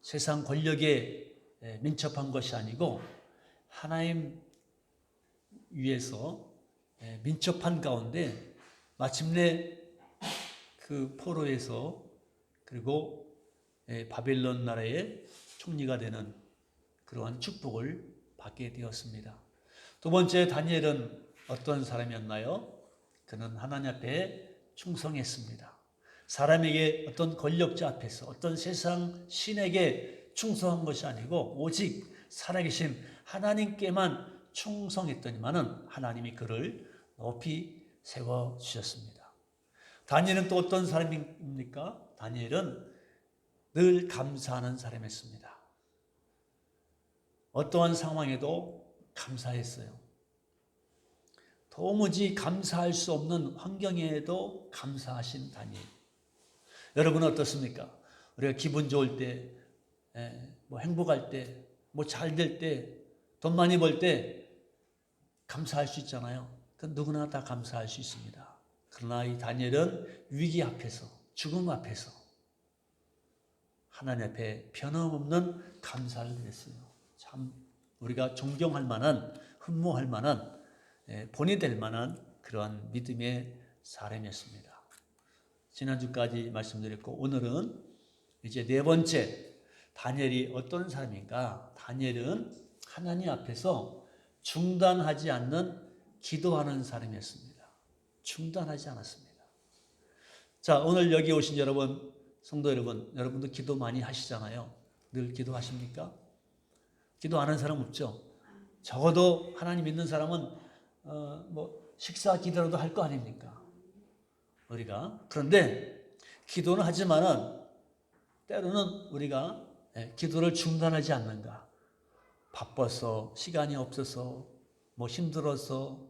세상 권력에 민첩한 것이 아니고 하나님 위에서 민첩한 가운데 마침내 그 포로에서 그리고 바벨론 나라의 총리가 되는 그러한 축복을 받게 되었습니다. 두 번째, 다니엘은 어떤 사람이었나요? 그는 하나님 앞에 충성했습니다. 사람에게 어떤 권력자 앞에서 어떤 세상 신에게 충성한 것이 아니고 오직 살아계신 하나님께만 충성했더니만은 하나님이 그를 높이 세워주셨습니다. 다니엘은 또 어떤 사람입니까? 다니엘은 늘 감사하는 사람이었습니다. 어떠한 상황에도 감사했어요. 도무지 감사할 수 없는 환경에도 감사하신 다니엘. 여러분은 어떻습니까? 우리가 기분 좋을 때, 행복할 때, 잘 될 때, 돈 많이 벌 때 감사할 수 있잖아요. 그 누구나 다 감사할 수 있습니다. 그러나 이 다니엘은 위기 앞에서, 죽음 앞에서 하나님 앞에 변함없는 감사를 했어요. 참 우리가 존경할 만한, 흠모할 만한, 본이 될 만한 그러한 믿음의 사람이었습니다. 지난주까지 말씀드렸고 오늘은 이제 네 번째, 다니엘이 어떤 사람인가? 다니엘은 하나님 앞에서 중단하지 않는 기도하는 사람이었습니다. 중단하지 않았습니다. 자, 오늘 여기 오신 여러분, 성도 여러분, 여러분도 기도 많이 하시잖아요. 늘 기도하십니까? 기도 안 하는 사람 없죠? 적어도 하나님 믿는 사람은 식사 기도라도 할 거 아닙니까? 우리가. 그런데 기도는 하지만은 때로는 우리가 기도를 중단하지 않는가? 바빠서, 시간이 없어서, 힘들어서,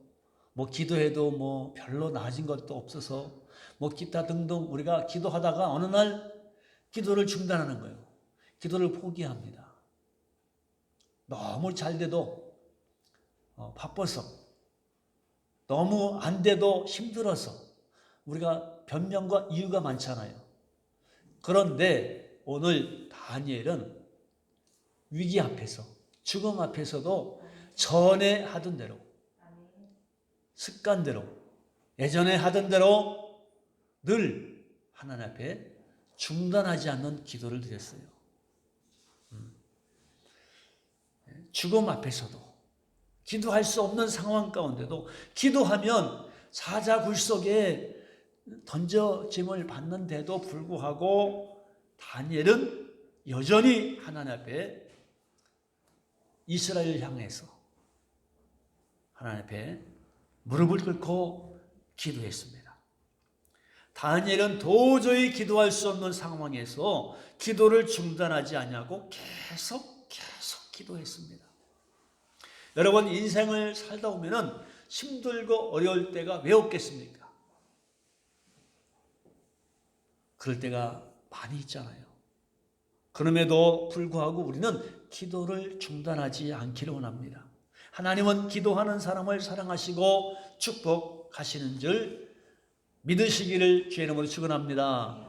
기도해도 별로 나아진 것도 없어서, 기타 등등 우리가 기도하다가 어느 날 기도를 중단하는 거예요. 기도를 포기합니다. 너무 잘 돼도 바빠서, 너무 안 돼도 힘들어서 우리가 변명과 이유가 많잖아요. 그런데 오늘 다니엘은 위기 앞에서, 죽음 앞에서도 전에 하던 대로, 습관대로, 예전에 하던 대로 늘 하나님 앞에 중단하지 않는 기도를 드렸어요. 죽음 앞에서도, 기도할 수 없는 상황 가운데도 기도하면 사자굴 속에 던져짐을 받는데도 불구하고 다니엘은 여전히 하나님 앞에 이스라엘을 향해서 하나님 앞에 무릎을 꿇고 기도했습니다. 다니엘은 도저히 기도할 수 없는 상황에서 기도를 중단하지 않냐고 계속 기도했습니다. 여러분, 인생을 살다 보면은 힘들고 어려울 때가 왜 없겠습니까? 그럴 때가 많이 있잖아요. 그럼에도 불구하고 우리는 기도를 중단하지 않기를 원합니다. 하나님은 기도하는 사람을 사랑하시고 축복하시는 줄 믿으시기를 주의 이름으로 축원합니다.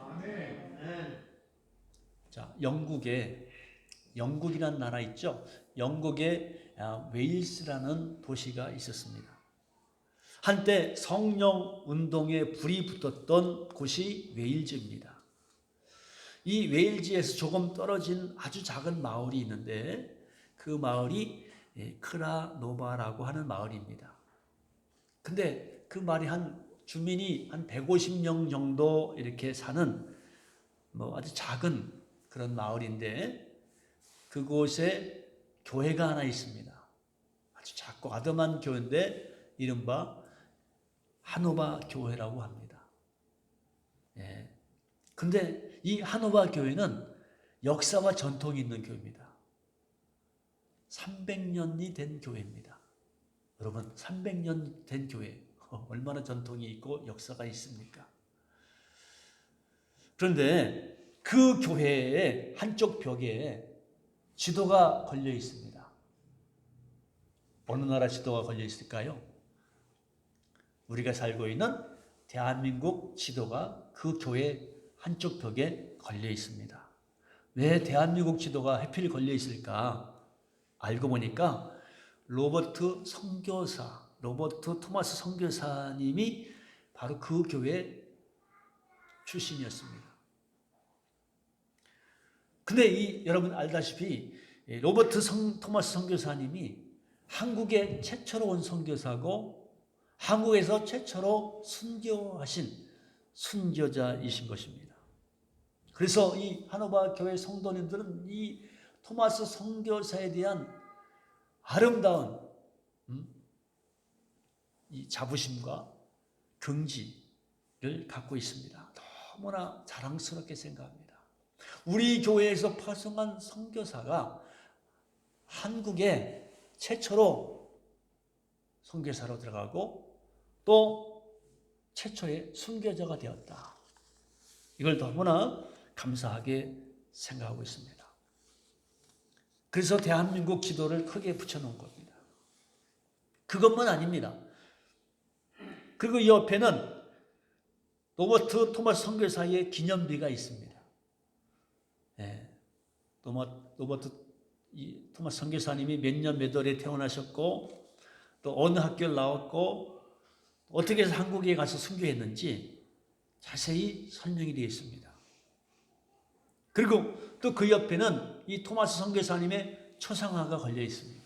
자, 영국이라는 나라 있죠? 영국에 웨일스라는 도시가 있었습니다. 한때 성령 운동에 불이 붙었던 곳이 웨일즈입니다. 이 웨일즈에서 조금 떨어진 아주 작은 마을이 있는데 그 마을이 크라노바라고 하는 마을입니다. 근데 그 마을이 주민이 한 150명 정도 이렇게 사는 아주 작은 그런 마을인데 그곳에 교회가 하나 있습니다. 아주 작고 아담한 교회인데 이른바 하노바 교회라고 합니다. 근데 이 하노바 교회는 역사와 전통이 있는 교회입니다. 300년이 된 교회입니다. 여러분, 300년 된 교회 얼마나 전통이 있고 역사가 있습니까? 그런데 그 교회의 한쪽 벽에 지도가 걸려 있습니다. 어느 나라 지도가 걸려 있을까요? 우리가 살고 있는 대한민국 지도가 그 교회 한쪽 벽에 걸려 있습니다. 왜 대한민국 지도가 하필 걸려 있을까? 알고 보니까 로버트 토마스 선교사님이 바로 그 교회 출신이었습니다. 근데 여러분 알다시피 토마스 선교사님이 한국에 최초로 온 선교사고 한국에서 최초로 순교하신 순교자이신 것입니다. 그래서 이 하노바 교회 성도님들은 이 토마스 선교사에 대한 아름다운 이 자부심과 긍지를 갖고 있습니다. 너무나 자랑스럽게 생각합니다. 우리 교회에서 파송한 선교사가 한국에 최초로 선교사로 들어가고 또 최초의 순교자가 되었다. 이걸 너무나 감사하게 생각하고 있습니다. 그래서 대한민국 지도를 크게 붙여놓은 겁니다. 그것만 아닙니다. 그리고 이 옆에는 로버트 토마스 선교사의 기념비가 있습니다. 로버트 토마스 선교사님이 몇 년 몇 월에 태어나셨고 또 어느 학교를 나왔고 어떻게 해서 한국에 가서 순교했는지 자세히 설명이 되어 있습니다. 그리고 또 그 옆에는 이 토마스 선교사님의 초상화가 걸려 있습니다.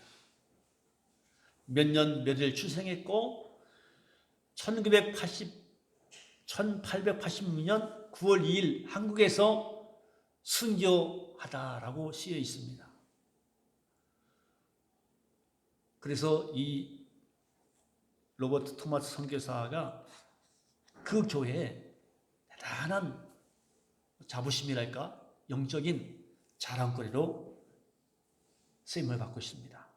몇 년 몇 월 출생했고 1886년 9월 2일 한국에서 순교하다라고 쓰여 있습니다. 그래서 이 로버트 토마스 선교사가 그 교회에 대단한 자부심이랄까 영적인 자랑거리로 쓰임을 받고 있습니다.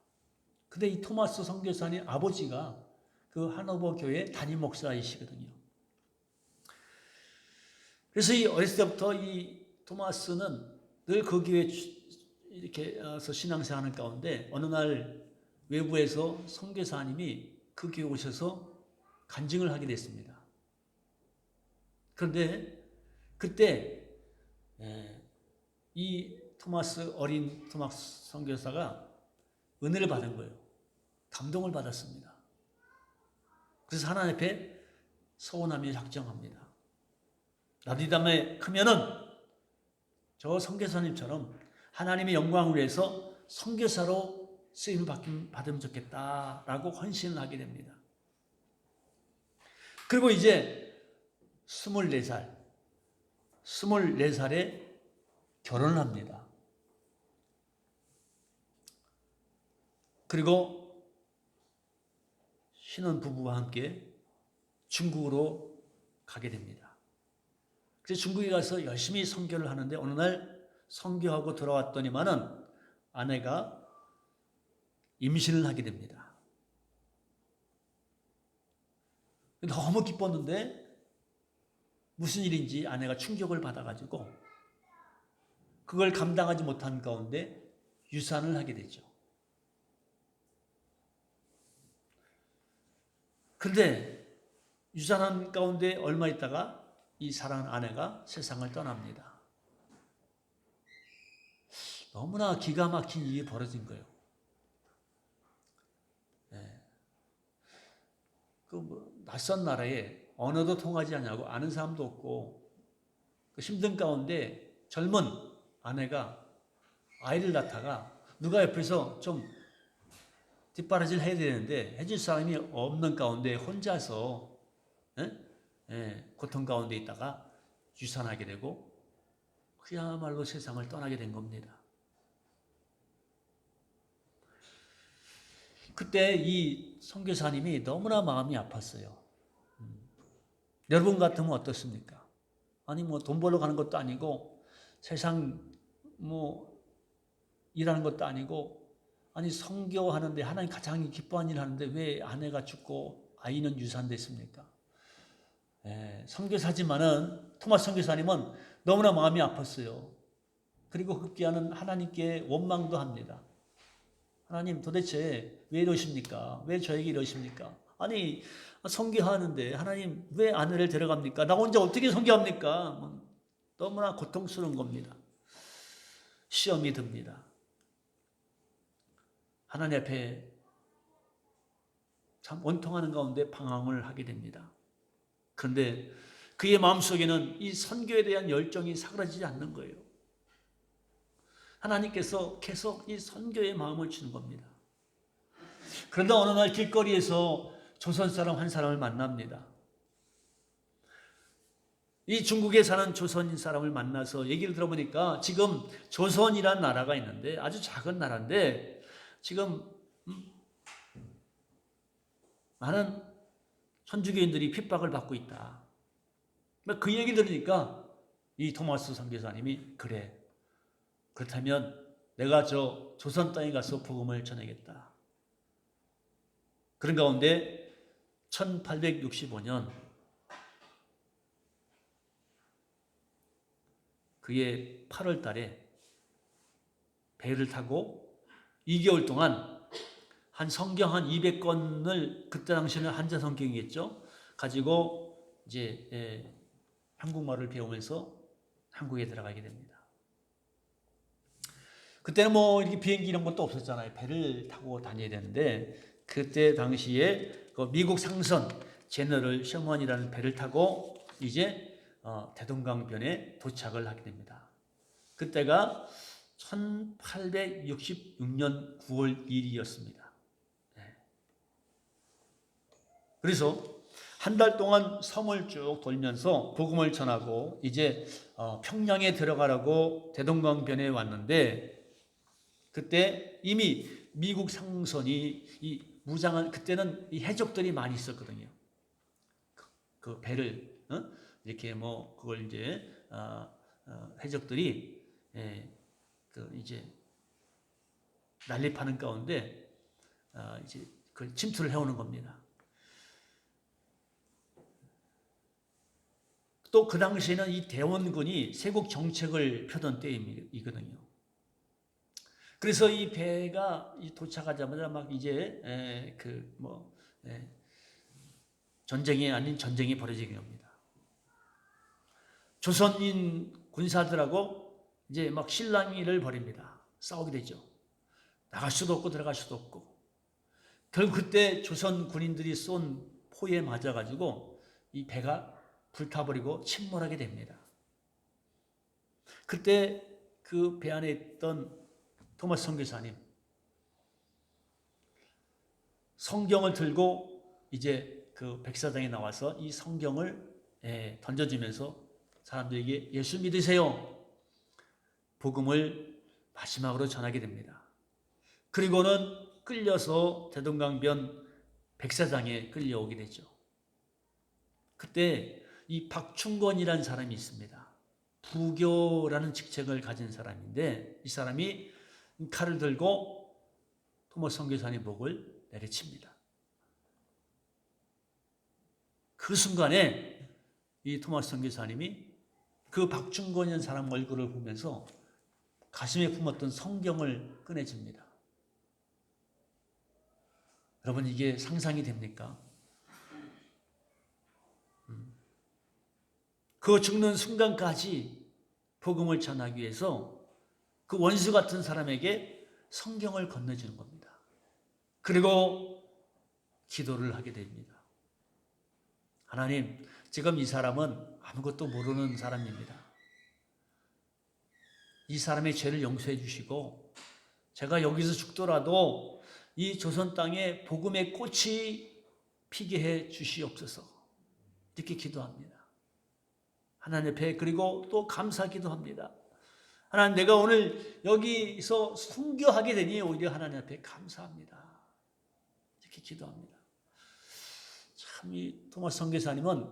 근데 이 토마스 선교사님 아버지가 그 하노버 교회 담임 목사이시거든요. 그래서 이 어렸을 때부터 이 토마스는 늘 그 교회에 이렇게 신앙생활하는 가운데 어느 날 외부에서 선교사님이 그 교회에 오셔서 간증을 하게 됐습니다. 그런데 그때 이 어린 토마스 선교사가 은혜를 받은 거예요. 감동을 받았습니다. 그래서 하나님 앞에 서원함이 작정합니다. 나도 이 다음에 크면은 저 선교사님처럼 하나님의 영광을 위해서 선교사로 쓰임을 받으면 좋겠다라고 헌신을 하게 됩니다. 그리고 이제 24살에 결혼을 합니다. 그리고 신혼부부와 함께 중국으로 가게 됩니다. 그래서 중국에 가서 열심히 선교를 하는데 어느 날 선교하고 돌아왔더니만은 아내가 임신을 하게 됩니다. 너무 기뻤는데 무슨 일인지 아내가 충격을 받아가지고 그걸 감당하지 못한 가운데 유산을 하게 되죠. 그런데 유산한 가운데 얼마 있다가 이 사랑하는 아내가 세상을 떠납니다. 너무나 기가 막힌 일이 벌어진 거예요. 낯선 나라에 언어도 통하지 않냐고 아는 사람도 없고 그 힘든 가운데 젊은 아내가 아이를 낳다가 누가 옆에서 좀 뒷바라지를 해야 되는데 해줄 사람이 없는 가운데 혼자서 고통 가운데 있다가 유산하게 되고 그야말로 세상을 떠나게 된 겁니다. 그때 이 선교사님이 너무나 마음이 아팠어요. 여러분 같으면 어떻습니까? 아니 돈 벌러 가는 것도 아니고 세상 일하는 것도 아니고 아니 선교하는데 하나님 가장 기뻐하는 일을 하는데 왜 아내가 죽고 아이는 유산됐습니까? 선교사지만은 토마스 선교사님은 너무나 마음이 아팠어요. 그리고 급기야는 하나님께 원망도 합니다. 하나님 도대체 왜 이러십니까? 왜 저에게 이러십니까? 아니 선교하는데 하나님 왜 아내를 데려갑니까? 나 혼자 어떻게 선교합니까? 너무나 고통스러운 겁니다. 시험이 듭니다. 하나님 앞에 참 원통하는 가운데 방황을 하게 됩니다. 그런데 그의 마음속에는 이 선교에 대한 열정이 사그라지지 않는 거예요. 하나님께서 계속 이 선교의 마음을 주는 겁니다. 그런데 어느 날 길거리에서 조선 사람 한 사람을 만납니다. 이 중국에 사는 조선인 사람을 만나서 얘기를 들어보니까 지금 조선이란 나라가 있는데 아주 작은 나라인데 지금 많은 천주교인들이 핍박을 받고 있다. 그 얘기 들으니까 이 토마스 선교사님이 그래, 그렇다면 내가 저 조선 땅에 가서 복음을 전하겠다. 그런 가운데 1865년 그의 8월 달에 배를 타고 2개월 동안 한 성경 한 200권을 그때 당시에는 한자 성경이겠죠. 가지고 이제 한국말을 배우면서 한국에 들어가게 됩니다. 그때는 뭐 이렇게 비행기 이런 것도 없었잖아요. 배를 타고 다녀야 되는데 그때 당시에 그 미국 상선 제너럴 셔먼이라는 배를 타고 이제 대동강변에 도착을 하게 됩니다. 그때가 1866년 9월 1일이었습니다. 그래서 한 달 동안 섬을 쭉 돌면서 복음을 전하고 이제 평양에 들어가라고 대동강변에 왔는데 그때 이미 미국 상선이 이 무장한 그때는 이 해적들이 많이 있었거든요. 그 배를 이렇게 뭐 그걸 이제 해적들이 그 이제 난립하는 가운데 이제 그 침투를 해오는 겁니다. 또 그 당시에는 이 대원군이 세국 정책을 펴던 때이거든요. 그래서 이 배가 도착하자마자 막 이제 전쟁이 아닌 전쟁이 벌어지게 됩니다. 조선인 군사들하고 이제 막 실랑이를 벌입니다. 싸우게 되죠. 나갈 수도 없고 들어갈 수도 없고. 결국 그때 조선 군인들이 쏜 포에 맞아가지고 이 배가 불타버리고 침몰하게 됩니다. 그때 그 배 안에 있던 토마스 선교사님 성경을 들고 이제 그 백사장에 나와서 이 성경을 던져주면서 사람들에게 예수 믿으세요. 복음을 마지막으로 전하게 됩니다. 그리고는 끌려서 대동강변 백사장에 끌려오게 되죠. 그때 이 박충권이라는 사람이 있습니다. 부교라는 직책을 가진 사람인데 이 사람이 칼을 들고 토마스 선교사님 목을 내리칩니다. 그 순간에 이 토마스 선교사님이 그 박충권이라는 사람 얼굴을 보면서 가슴에 품었던 성경을 꺼내줍니다. 여러분 이게 상상이 됩니까? 그 죽는 순간까지 복음을 전하기 위해서 그 원수 같은 사람에게 성경을 건네주는 겁니다. 그리고 기도를 하게 됩니다. 하나님, 지금 이 사람은 아무것도 모르는 사람입니다. 이 사람의 죄를 용서해 주시고 제가 여기서 죽더라도 이 조선 땅에 복음의 꽃이 피게 해 주시옵소서. 이렇게 기도합니다. 하나님 앞에 그리고 또 감사 기도합니다. 하나님 내가 오늘 여기서 순교하게 되니 오히려 하나님 앞에 감사합니다. 이렇게 기도합니다. 참 이 토마스 선교사님은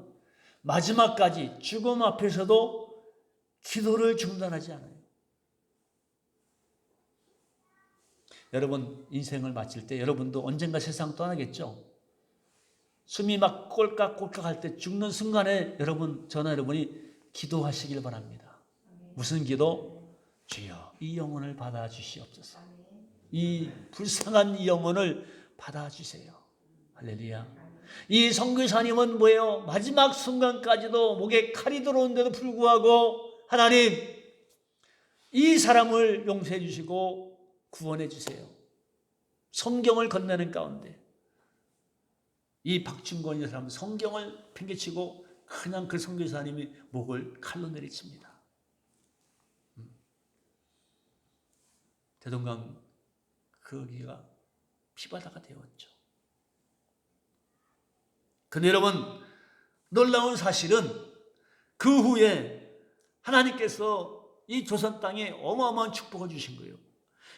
마지막까지 죽음 앞에서도 기도를 중단하지 않아요. 여러분 인생을 마칠 때 여러분도 언젠가 세상 떠나겠죠. 숨이 막 꼴깍꼴깍 할 때 죽는 순간에 저나 여러분이 기도하시길 바랍니다. 무슨 기도? 주여 이 영혼을 받아주시옵소서. 이 불쌍한 이 영혼을 받아주세요. 할렐루야. 이 선교사님은 뭐예요? 마지막 순간까지도 목에 칼이 들어오는데도 불구하고 하나님 이 사람을 용서해 주시고 구원해 주세요. 성경을 건네는 가운데 이 박충권이라는 사람은 성경을 팽개치고 그냥 그 선교사님이 목을 칼로 내리칩니다. 대동강 거기가 피바다가 되었죠. 근데 여러분, 놀라운 사실은 그 후에 하나님께서 이 조선 땅에 어마어마한 축복을 주신 거예요.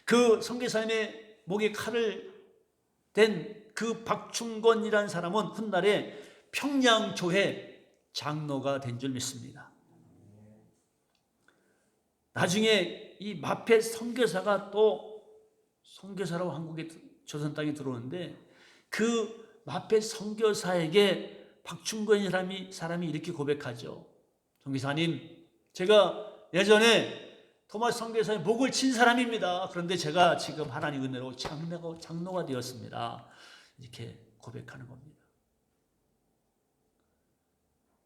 그 선교사님의 목에 칼을 댄 그 박충권이라는 사람은 훗날에 평양교회 장로가 된 줄 믿습니다. 나중에 이 마페 선교사가 또 선교사라고 한국에 조선 땅에 들어오는데 그 마페 선교사에게 박충권이라는 사람이 이렇게 고백하죠. 선교사님, 제가 예전에 토마스 선교사의 목을 친 사람입니다. 그런데 제가 지금 하나님 은혜로 장로가 되었습니다. 이렇게 고백하는 겁니다.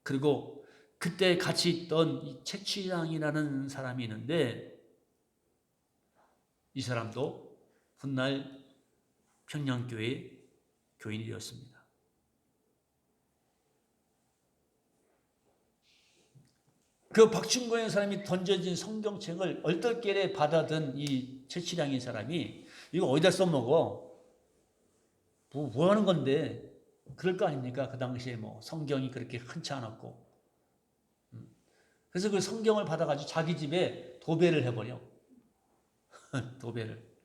그리고 그때 같이 있던 이 채취장이라는 사람이 있는데 이 사람도 훗날 평양교회 교인이 되었습니다. 그 박충권이라는 사람이 던져진 성경책을 얼떨결에 받아든 이 채취량인 사람이 이거 어디다 써먹어? 뭐 하는 건데? 그럴 거 아닙니까? 그 당시에 뭐 성경이 그렇게 흔치 않았고. 그래서 그 성경을 받아가지고 자기 집에 도배를 해버려. 도배를.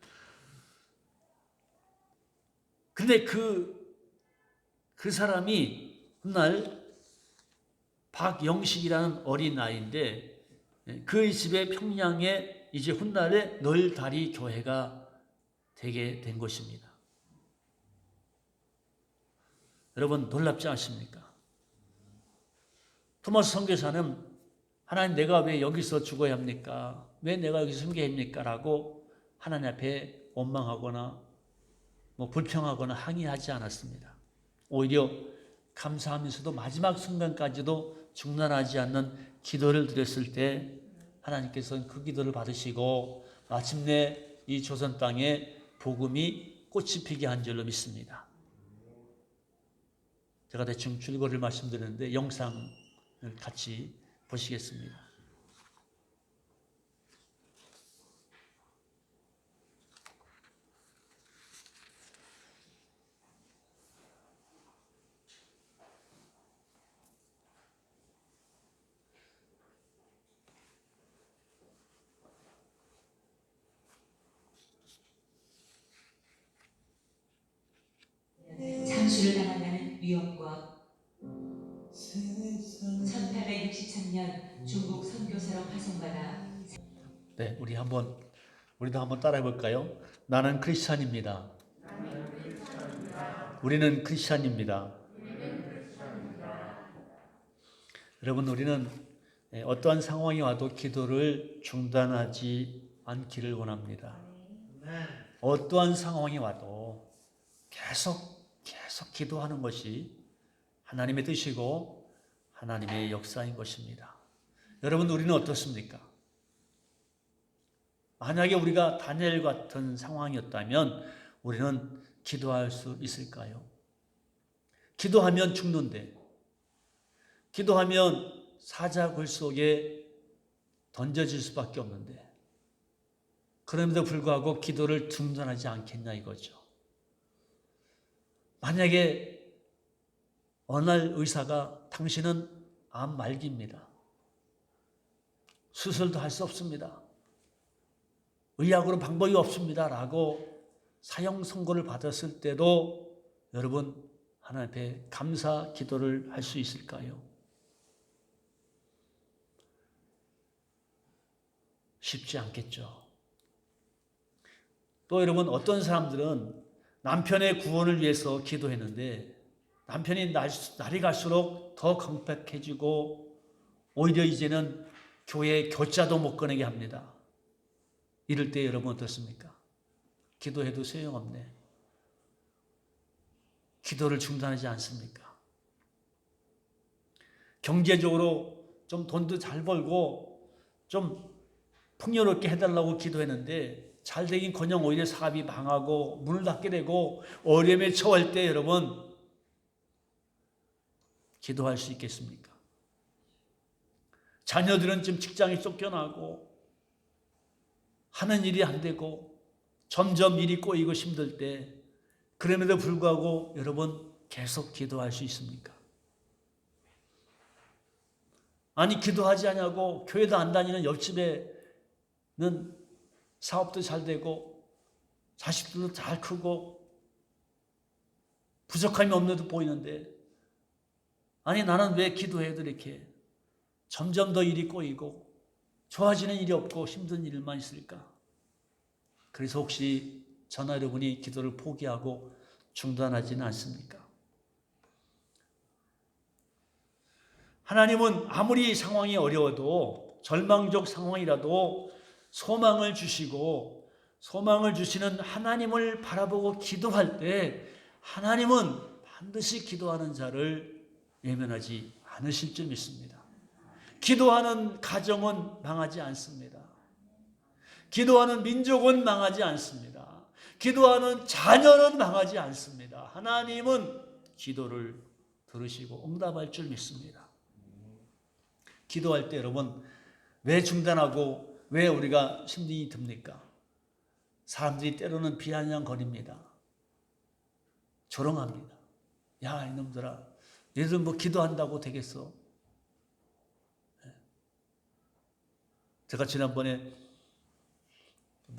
근데 그 사람이 훗날 박영식이라는 어린 아이인데 그 집에 평양에 이제 훗날에 널다리 교회가 되게 된 것입니다. 여러분 놀랍지 않습니까? 토마스 선교사는 하나님 내가 왜 여기서 죽어야 합니까? 왜 내가 여기서 숨겨야 합니까? 라고 하나님 앞에 원망하거나 뭐 불평하거나 항의하지 않았습니다. 오히려 감사하면서도 마지막 순간까지도 중단하지 않는 기도를 드렸을 때 하나님께서는 그 기도를 받으시고 마침내 이 조선 땅에 복음이 꽃이 피게 한 줄로 믿습니다. 제가 대충 줄거리를 말씀드렸는데 영상을 같이 보시겠습니다. 잠수를 당한다는 위협과 1863년 중국 선교사로 파송받아 네, 우리도 한번 따라해 볼까요? 나는 크리스찬입니다. 우리는 크리스찬입니다. 여러분, 우리는 어떠한 상황이 와도 기도를 중단하지 않기를 원합니다. 어떠한 상황이 와도 계속 기도하는 것이 하나님의 뜻이고 하나님의 역사인 것입니다. 여러분, 우리는 어떻습니까? 만약에 우리가 다니엘 같은 상황이었다면 우리는 기도할 수 있을까요? 기도하면 죽는데, 기도하면 사자굴 속에 던져질 수밖에 없는데, 그럼에도 불구하고 기도를 중단하지 않겠냐 이거죠. 만약에 어느 날 의사가 당신은 암 말기입니다. 수술도 할 수 없습니다. 의학으로 방법이 없습니다. 라고 사형 선고를 받았을 때도 여러분 하나님 앞에 감사 기도를 할 수 있을까요? 쉽지 않겠죠. 또 여러분 어떤 사람들은 남편의 구원을 위해서 기도했는데 남편이 날이 갈수록 더 강팍해지고 오히려 이제는 교회 교자도 못 꺼내게 합니다. 이럴 때 여러분 어떻습니까? 기도해도 소용없네. 기도를 중단하지 않습니까? 경제적으로 좀 돈도 잘 벌고 좀 풍요롭게 해달라고 기도했는데 잘 되긴커녕 오히려 사업이 망하고 문을 닫게 되고 어려움에 처할 때 여러분 기도할 수 있겠습니까? 자녀들은 지금 직장에 쫓겨나고 하는 일이 안 되고 점점 일이 꼬이고 힘들 때 그럼에도 불구하고 여러분 계속 기도할 수 있습니까? 아니 기도하지 않냐고 교회도 안 다니는 옆집에는 사업도 잘 되고 자식들도 잘 크고 부족함이 없는 듯 보이는데 아니 나는 왜 기도해도 이렇게 점점 더 일이 꼬이고 좋아지는 일이 없고 힘든 일만 있을까? 그래서 혹시 저나 여러분이 기도를 포기하고 중단하지는 않습니까? 하나님은 아무리 상황이 어려워도 절망적 상황이라도 소망을 주시고 소망을 주시는 하나님을 바라보고 기도할 때 하나님은 반드시 기도하는 자를 외면하지 않으실 줄 믿습니다. 기도하는 가정은 망하지 않습니다. 기도하는 민족은 망하지 않습니다. 기도하는 자녀는 망하지 않습니다. 하나님은 기도를 들으시고 응답할 줄 믿습니다. 기도할 때 여러분 왜 중단하고 왜 우리가 힘이 듭니까? 사람들이 때로는 비아냥거립니다. 조롱합니다. 야 이놈들아 얘들 뭐 기도한다고 되겠어? 제가 지난번에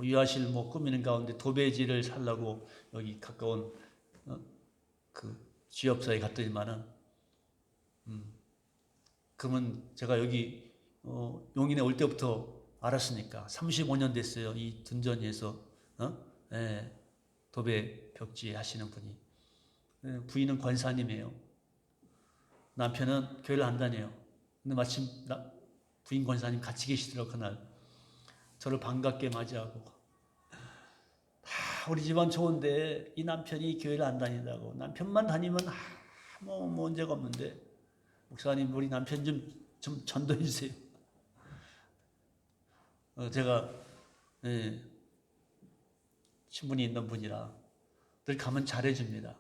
유아실 꾸미는 가운데 도배지를 살라고 여기 가까운 그 지역사에 갔더니만은 그러면 제가 여기 용인에 올 때부터 알았으니까 35년 됐어요. 이 둔전이에서 도배 벽지 하시는 분이 부인은 권사님이에요. 남편은 교회를 안 다녀요. 근데 마침 부인 권사님 같이 계시더라고. 그날 저를 반갑게 맞이하고 우리 집안 좋은데 이 남편이 교회를 안 다닌다고. 남편만 다니면 아무 문제가 없는데 목사님 우리 남편 좀 전도해 주세요. 제가 신분이 있는 분이라 늘 가면 잘해줍니다.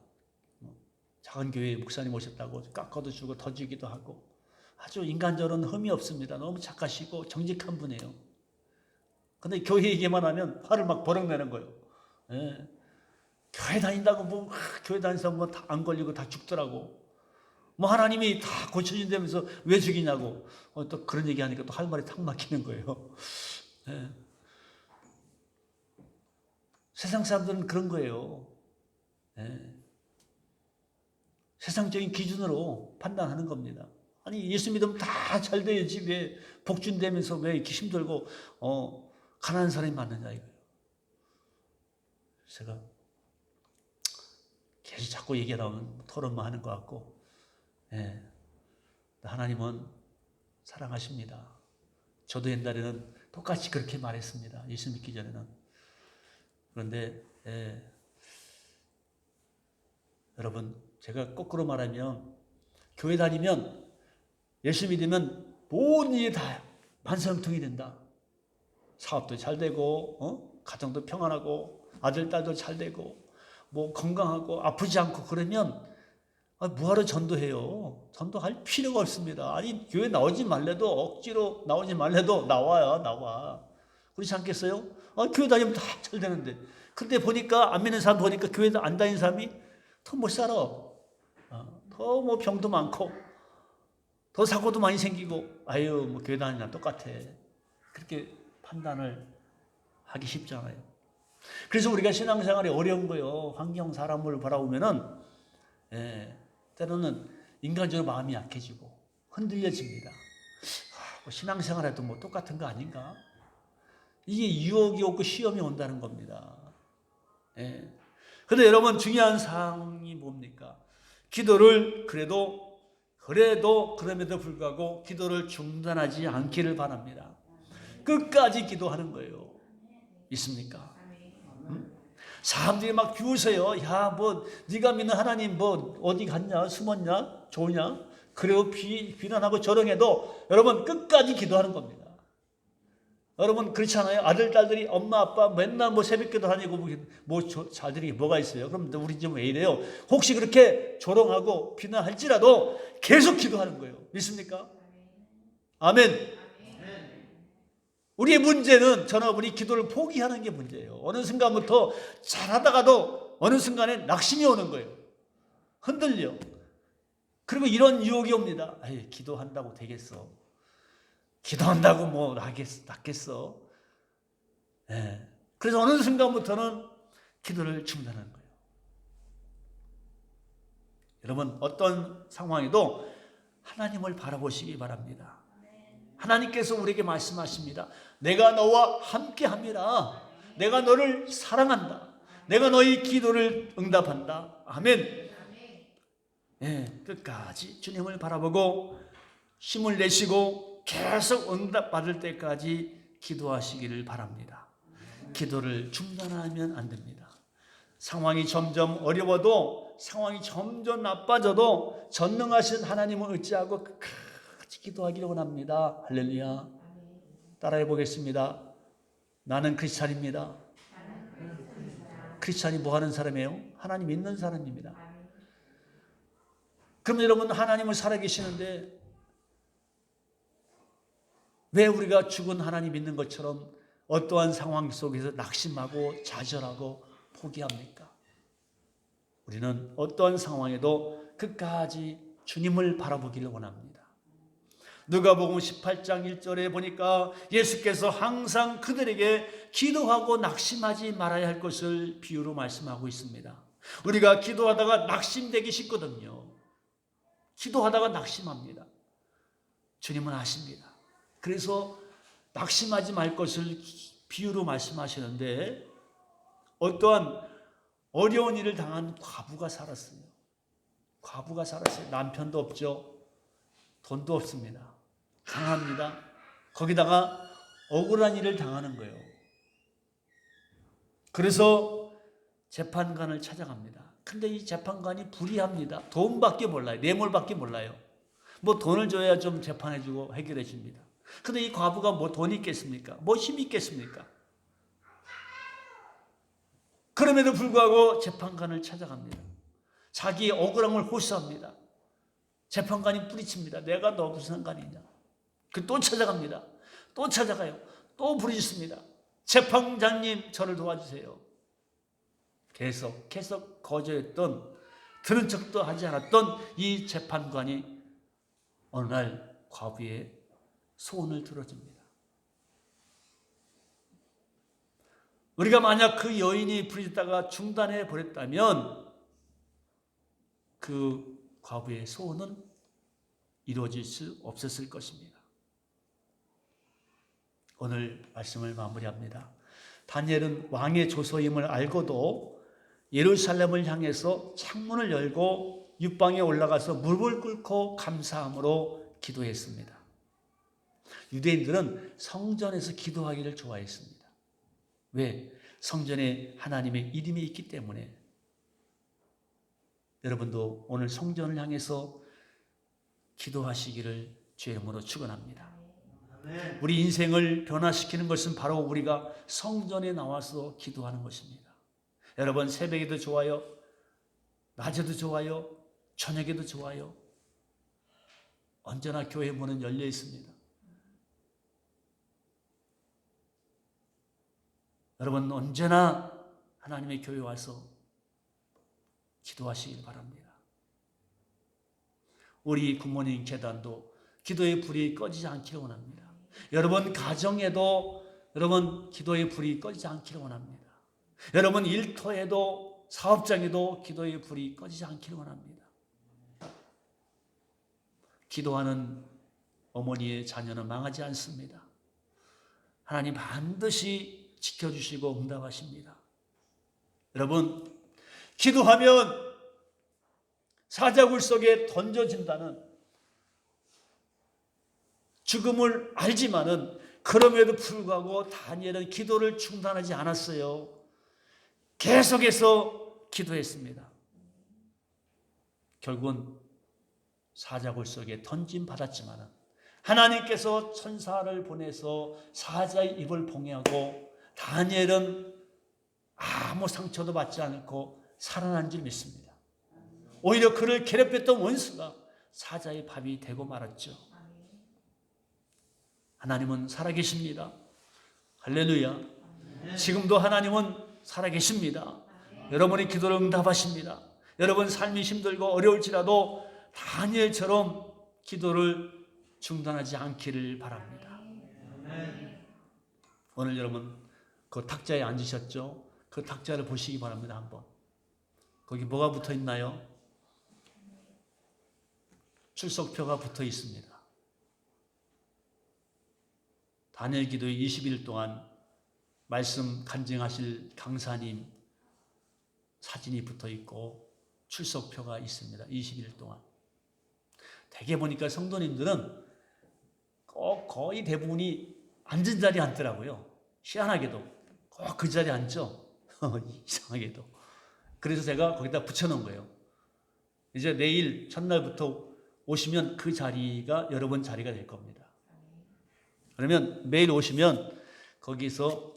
작은 교회에 목사님 오셨다고 깎아도 주고 더 주기도 하고 아주 인간적으로는 흠이 없습니다. 너무 착하시고 정직한 분이에요. 근데 교회 얘기만 하면 화를 막 버럭내는 거예요. 교회 다닌다고 교회 다니면서 다 안 걸리고 다 죽더라고. 하나님이 다 고쳐준다면서 왜 죽이냐고. 또 그런 얘기하니까 또 할 말이 탁 막히는 거예요. 세상 사람들은 그런 거예요. 세상적인 기준으로 판단하는 겁니다. 아니 예수 믿으면 다 잘 돼야지 왜 복준되면서 왜 이렇게 힘들고 가난한 사람이 많느냐 이거예요. 제가 계속 자꾸 얘기하면 토론만 하는 것 같고 하나님은 사랑하십니다. 저도 옛날에는 똑같이 그렇게 말했습니다. 예수 믿기 전에는. 그런데 여러분 제가 거꾸로 말하면 교회 다니면 예수 믿으면 모든 일이 다 만사형통이 된다. 사업도 잘 되고 가정도 평안하고 아들 딸도 잘 되고 건강하고 아프지 않고 그러면 뭐하러 전도해요? 전도할 필요가 없습니다. 아니 교회 나오지 말래도 억지로 나오지 말래도 나와. 그렇지 않겠어요? 교회 다니면 다 잘 되는데 근데 보니까 안 믿는 사람 보니까 교회 안 다니는 사람이 더 못 살아. 더 병도 많고 더 사고도 많이 생기고 교회 다니나 똑같아. 그렇게 판단을 하기 쉽잖아요. 그래서 우리가 신앙생활이 어려운 거예요. 환경 사람을 바라보면은 때로는 인간적으로 마음이 약해지고 흔들려집니다. 신앙생활에도 똑같은 거 아닌가? 이게 유혹이 오고 시험이 온다는 겁니다. 그런데 여러분 중요한 사항이 뭡니까? 기도를 그럼에도 불구하고 기도를 중단하지 않기를 바랍니다. 끝까지 기도하는 거예요. 있습니까? 사람들이 막 비웃어요. 야, 네가 믿는 하나님 어디 갔냐? 숨었냐? 좋으냐? 그리고 비난하고 조롱해도 여러분 끝까지 기도하는 겁니다. 여러분 그렇지 않아요? 아들, 딸들이 엄마, 아빠 맨날 뭐 새벽기도 다니고 자들이 뭐가 있어요? 그럼 우리 좀 왜 이래요? 혹시 그렇게 조롱하고 비난할지라도 계속 기도하는 거예요. 믿습니까? 아멘. 우리의 문제는 전화분이 기도를 포기하는 게 문제예요. 어느 순간부터 잘하다가도 어느 순간에 낙심이 오는 거예요. 흔들려. 그리고 이런 유혹이 옵니다. 에이, 기도한다고 되겠어. 기도한다고 뭐 낫겠어. 예. 그래서 어느 순간부터는 기도를 중단하는 거예요. 여러분 어떤 상황에도 하나님을 바라보시기 바랍니다. 하나님께서 우리에게 말씀하십니다. 내가 너와 함께함이라. 내가 너를 사랑한다. 내가 너의 기도를 응답한다. 아멘. 예, 끝까지 주님을 바라보고 힘을 내시고 계속 응답받을 때까지 기도하시기를 바랍니다. 기도를 중단하면 안 됩니다. 상황이 점점 어려워도, 상황이 점점 나빠져도 전능하신 하나님을 의지하고 끝까지 기도하기를 원합니다. 할렐루야. 따라해 보겠습니다. 나는 크리스찬입니다. 크리스찬이 뭐 하는 사람이에요? 하나님 믿는 사람입니다. 그럼 여러분 하나님을 살아계시는데 왜 우리가 죽은 하나님 믿는 것처럼 어떠한 상황 속에서 낙심하고 좌절하고 포기합니까? 우리는 어떠한 상황에도 끝까지 주님을 바라보기를 원합니다. 누가복음 18장 1절에 보니까 예수께서 항상 그들에게 기도하고 낙심하지 말아야 할 것을 비유로 말씀하고 있습니다. 우리가 기도하다가 낙심되기 쉽거든요. 기도하다가 낙심합니다. 주님은 아십니다. 그래서 낙심하지 말 것을 비유로 말씀하시는데 어떠한 어려운 일을 당한 과부가 살았어요. 과부가 살았어요. 남편도 없죠. 돈도 없습니다. 강합니다. 거기다가 억울한 일을 당하는 거예요. 그래서 재판관을 찾아갑니다. 근데 이 재판관이 불의합니다. 돈밖에 몰라요. 뇌물밖에 몰라요. 뭐 돈을 줘야 좀 재판해주고 해결해 줍니다. 근데 이 과부가 뭐 돈이 있겠습니까? 뭐 힘이 있겠습니까? 그럼에도 불구하고 재판관을 찾아갑니다. 자기의 억울함을 호소합니다. 재판관이 뿌리칩니다. 내가 너 무슨 상관이냐? 또 찾아갑니다. 또 찾아가요. 또 부르짖습니다. 재판장님 저를 도와주세요. 계속 거절했던, 들은 척도 하지 않았던 이 재판관이 어느 날 과부의 소원을 들어줍니다. 우리가 만약 그 여인이 부르짖다가 중단해 버렸다면 그 과부의 소원은 이루어질 수 없었을 것입니다. 오늘 말씀을 마무리합니다. 다니엘은 왕의 조서임을 알고도 예루살렘을 향해서 창문을 열고 육방에 올라가서 무릎을 꿇고 감사함으로 기도했습니다. 유대인들은 성전에서 기도하기를 좋아했습니다. 왜? 성전에 하나님의 이름이 있기 때문에. 여러분도 오늘 성전을 향해서 기도하시기를 주의 이름으로 축원합니다. 우리 인생을 변화시키는 것은 바로 우리가 성전에 나와서 기도하는 것입니다. 여러분 새벽에도 좋아요, 낮에도 좋아요, 저녁에도 좋아요. 언제나 교회 문은 열려 있습니다. 여러분 언제나 하나님의 교회에 와서 기도하시길 바랍니다. 우리 굿모닝 재단도 기도의 불이 꺼지지 않기를 원합니다. 여러분 가정에도 여러분 기도의 불이 꺼지지 않기를 원합니다. 여러분 일터에도 사업장에도 기도의 불이 꺼지지 않기를 원합니다. 기도하는 어머니의 자녀는 망하지 않습니다. 하나님 반드시 지켜주시고 응답하십니다. 여러분 기도하면 사자굴 속에 던져진다는 죽음을 알지만은 그럼에도 불구하고 다니엘은 기도를 중단하지 않았어요. 계속해서 기도했습니다. 결국은 사자굴 속에 던짐 받았지만은 하나님께서 천사를 보내서 사자의 입을 봉해하고 다니엘은 아무 상처도 받지 않고 살아난 줄 믿습니다. 오히려 그를 괴롭혔던 원수가 사자의 밥이 되고 말았죠. 하나님은 살아계십니다. 할렐루야. 지금도 하나님은 살아계십니다. 여러분의 기도를 응답하십니다. 여러분 삶이 힘들고 어려울지라도 다니엘처럼 기도를 중단하지 않기를 바랍니다. 오늘 여러분 그 탁자에 앉으셨죠? 그 탁자를 보시기 바랍니다. 한번. 거기 뭐가 붙어 있나요? 출석표가 붙어 있습니다. 다니엘 기도의 20일 동안 말씀 간증하실 강사님 사진이 붙어 있고 출석표가 있습니다. 20일 동안. 대개 보니까 성도님들은 꼭 거의 대부분이 앉은 자리에 앉더라고요. 희한하게도 꼭 그 자리에 앉죠. 이상하게도. 그래서 제가 거기다 붙여놓은 거예요. 이제 내일 첫날부터 오시면 그 자리가 여러분 자리가 될 겁니다. 그러면 매일 오시면 거기서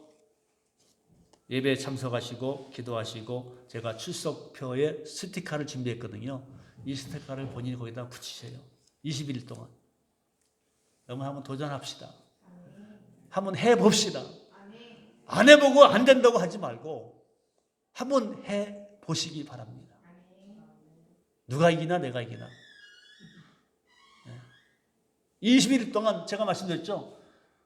예배에 참석하시고 기도하시고 제가 출석표에 스티커를 준비했거든요. 이 스티커를 본인이 거기다 붙이세요. 20일 동안. 여러분 한번 도전합시다. 한번 해봅시다. 안 해보고 안 된다고 하지 말고 한번 해보시기 바랍니다. 누가 이기나 내가 이기나. 20일 동안 제가 말씀드렸죠.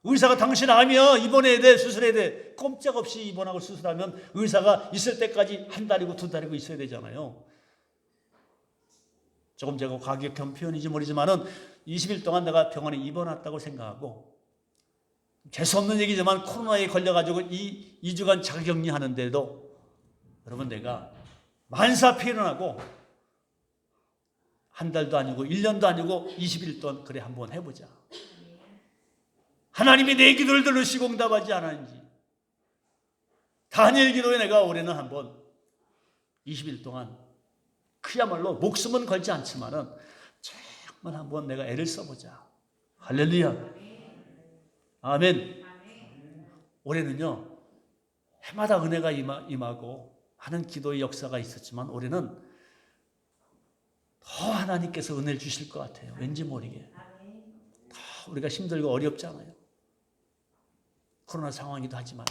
의사가 당신 암이야 입원해야 돼 수술해야 돼. 꼼짝없이 입원하고 수술하면 의사가 있을 때까지 한 달이고 두 달이고 있어야 되잖아요. 조금 제가 과격한 표현인지 모르지만은 20일 동안 내가 병원에 입원했다고 생각하고 재수없는 얘기지만 코로나에 걸려가지고 2주간 자가격리 하는데도 여러분 내가 만사피 일어나고 한 달도 아니고 1년도 아니고 20일 동안 그래 한번 해보자. 하나님이 내 기도를 들으시고 응답하지 않았는지 다니엘 기도에 내가 올해는 한번 20일 동안 그야말로 목숨은 걸지 않지만은 정말 한번 내가 애를 써보자. 할렐루야. 아멘. 올해는요 해마다 은혜가 임하고 많은 기도의 역사가 있었지만 올해는 더 하나님께서 은혜를 주실 것 같아요. 왠지 모르게. 더 우리가 힘들고 어렵잖아요. 코로나 상황이기도 하지만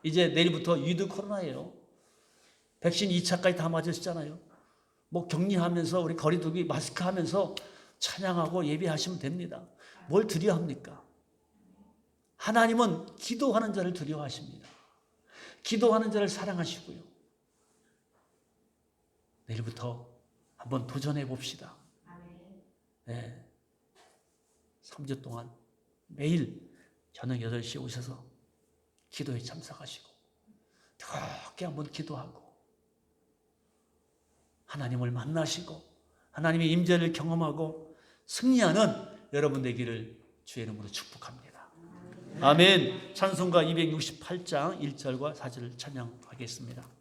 이제 내일부터 위드 코로나예요. 백신 2차까지 다 맞으셨잖아요. 뭐 격리하면서 우리 거리두기 마스크 하면서 찬양하고 예배하시면 됩니다. 뭘 두려워합니까? 하나님은 기도하는 자를 두려워하십니다. 기도하는 자를 사랑하시고요. 내일부터 한번 도전해 봅시다. 네. 3주 동안 매일 저녁 8시에 오셔서 기도에 참석하시고 뜨겁게 한번 기도하고 하나님을 만나시고 하나님의 임재를 경험하고 승리하는 여러분 되기를 주의 이름으로 축복합니다. 아멘. 찬송가 268장 1절과 4절을 찬양하겠습니다.